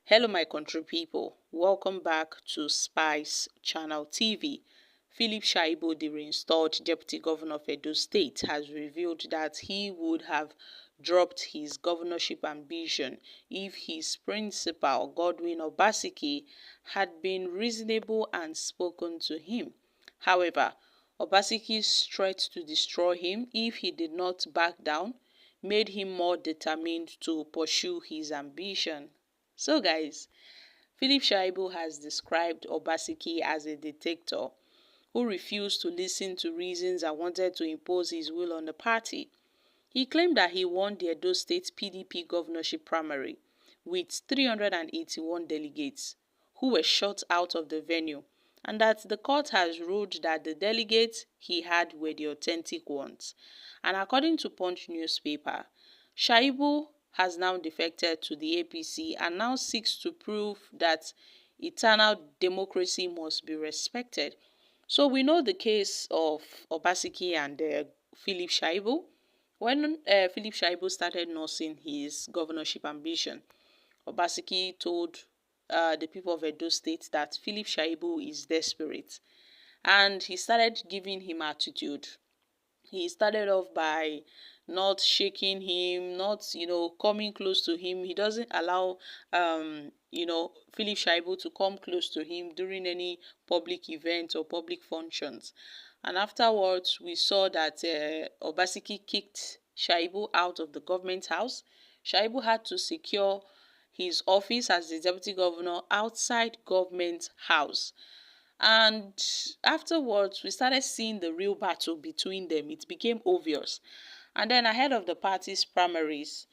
Hello my country people, welcome back to Spice Channel TV. Philip Shaibu, the reinstalled Deputy Governor of Edo State, has revealed that he would have dropped his governorship ambition if his principal, Godwin Obaseki, had been reasonable and spoken to him. However, Obaseki's threat to destroy him if he did not back down made him more determined to pursue his ambition. So guys, Philip Shaibu has described Obaseki as a dictator who refused to listen to reasons and wanted to impose his will on the party. He claimed that he won the Edo State PDP governorship primary with 381 delegates who were shut out of the venue, and that the court has ruled that the delegates he had were the authentic ones. And according to Punch newspaper, Shaibu has now defected to the APC and now seeks to prove that eternal democracy must be respected. So we know the case of Obaseki and Philip Shaibu. When Philip Shaibu started nursing his governorship ambition, Obaseki told the people of Edo State that Philip Shaibu is desperate, and he started giving him attitude. He started off by not shaking him, not coming close to him. He doesn't allow Philip Shaibu to come close to him during any public event or public functions. And afterwards, we saw that Obaseki kicked Shaibu out of the government house. Shaibu had to secure his office as the deputy governor outside government house. And afterwards, we started seeing the real battle between them. It became obvious. And then ahead of the party's primaries,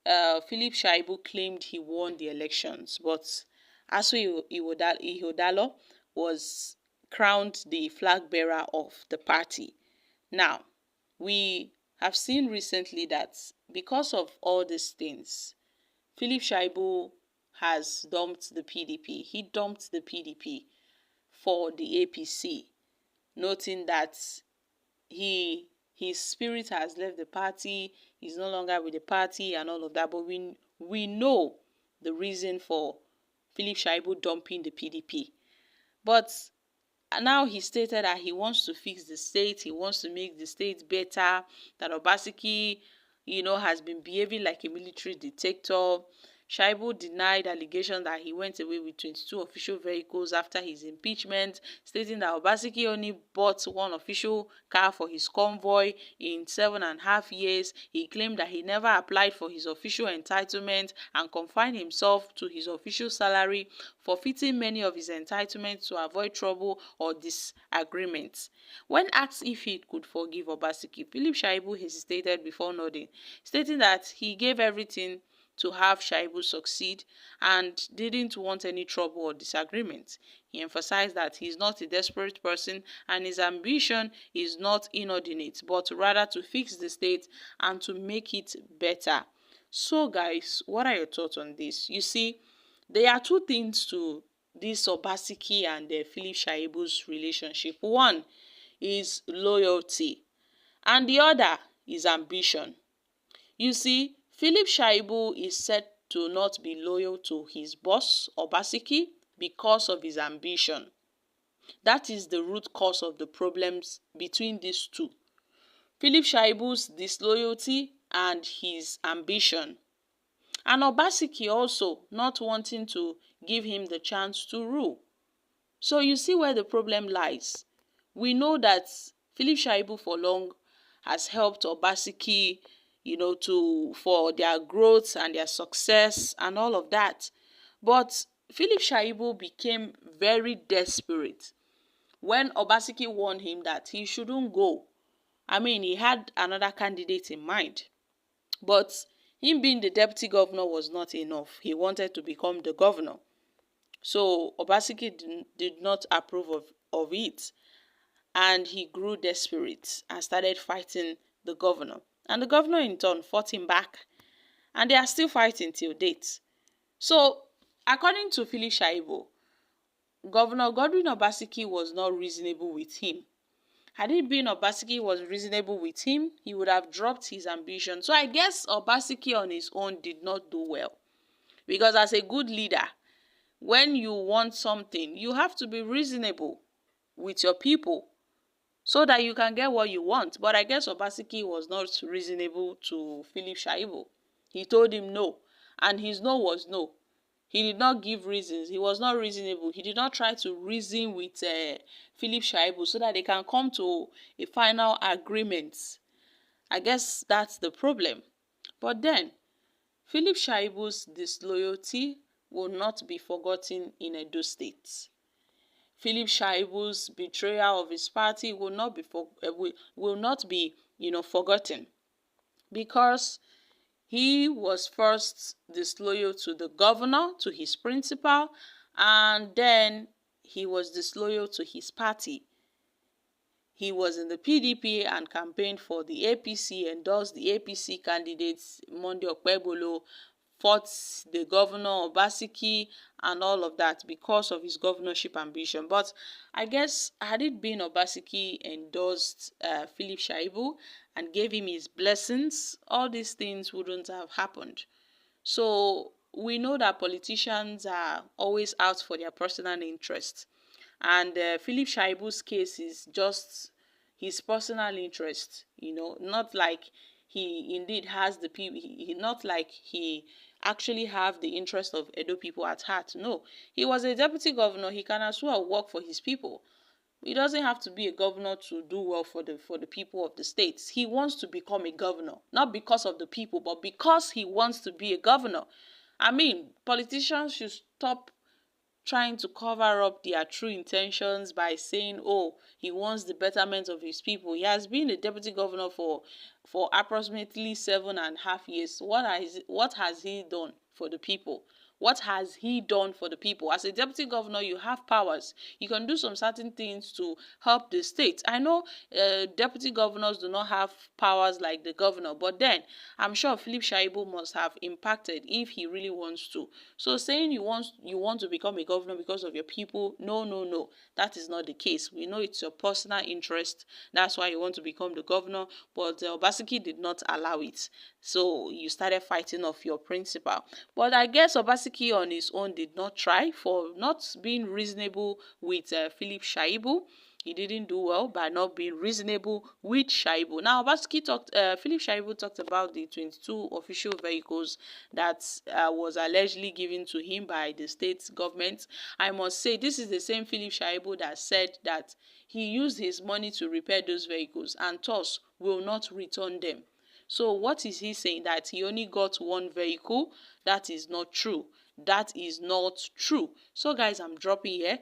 Philip Shaibu claimed he won the elections, but Asu Ihodalo was crowned the flag bearer of the party. Now, we have seen recently that because of all these things, Philip Shaibu has dumped the PDP. He dumped the PDP for the APC, noting that his spirit has left the party, he's no longer with the party and all of that. But we know the reason for Philip Shaibu dumping the PDP. But now he stated that he wants to fix the state, he wants to make the state better, that Obaseki, has been behaving like a military dictator. Shaibu denied allegations that he went away with 22 official vehicles after his impeachment, stating that Obaseki only bought one official car for his convoy in 7.5 years. He claimed that he never applied for his official entitlement and confined himself to his official salary, forfeiting many of his entitlements to avoid trouble or disagreements. When asked if he could forgive Obaseki, Philip Shaibu hesitated before nodding, stating that he gave everything to have Shaibu succeed and didn't want any trouble or disagreement. He emphasized that he is not a desperate person and his ambition is not inordinate, but rather to fix the state and to make it better. So guys, what are your thoughts on this? You see, there are two things to this Obaseki and Philip Shaibu's relationship. One is loyalty and the other is ambition. You see, Philip Shaibu is said to not be loyal to his boss, Obaseki, because of his ambition. That is the root cause of the problems between these two. Philip Shaibu's disloyalty and his ambition. And Obaseki also not wanting to give him the chance to rule. So you see where the problem lies. We know that Philip Shaibu for long has helped Obaseki for their growth and their success and all of that. But Philip Shaibu became very desperate when Obaseki warned him that he shouldn't go. I mean, he had another candidate in mind. But him being the deputy governor was not enough. He wanted to become the governor. So Obaseki did not approve of it. And he grew desperate and started fighting the governor. And the governor in turn fought him back. And they are still fighting till date. So, according to Philip Shaibu, Governor Godwin Obaseki was not reasonable with him. Had it been Obaseki was reasonable with him, he would have dropped his ambition. So I guess Obaseki on his own did not do well. Because as a good leader, when you want something, you have to be reasonable with your people so that you can get what you want. But I guess Obaseki was not reasonable to Philip Shaibu. He told him no, and his no was no. He did not give reasons. He was not reasonable. He did not try to reason with Philip Shaibu so that they can come to a final agreement. I guess that's the problem. But then, Philip Shaibu's disloyalty will not be forgotten in Edo State. Philip Shaibu's betrayal of his party will not be forgotten, because he was first disloyal to the governor, to his principal, and then he was disloyal to his party. He was in the PDP and campaigned for the APC, endorsed the APC candidates, Monday Okpebolo, fought the governor, Obaseki, and all of that because of his governorship ambition. But I guess had it been Obaseki endorsed Philip Shaibu and gave him his blessings, all these things wouldn't have happened. So we know that politicians are always out for their personal interest. And Philip Shaibu's case is just his personal interest, not like he indeed has the people, not like he actually have the interest of Edo people at heart. No, he was a deputy governor. He can as well work for his people. He doesn't have to be a governor to do well for the people of the states. He wants to become a governor, not because of the people, but because he wants to be a governor. I mean, politicians should stop trying to cover up their true intentions by saying, oh, he wants the betterment of his people. He has been a deputy governor for approximately 7.5 years. What has he done for the people? What has he done for the people? As a deputy governor, you have powers. You can do some certain things to help the state. I know deputy governors do not have powers like the governor, but then I'm sure Philip Shaibu must have impacted if he really wants to. So saying you want to become a governor because of your people, no, that is not the case. We know it's your personal interest. That's why you want to become the governor, but Obaseki did not allow it. So you started fighting off your principal. But I guess Obaseki on his own did not try, for not being reasonable with Philip Shaibu. He didn't do well by not being reasonable with Shaibu. Now, Philip Shaibu talked about the 22 official vehicles that was allegedly given to him by the state government. I must say, this is the same Philip Shaibu that said that he used his money to repair those vehicles and thus will not return them. So what is he saying? That he only got one vehicle? That is not true. That is not true. So guys, I'm dropping here.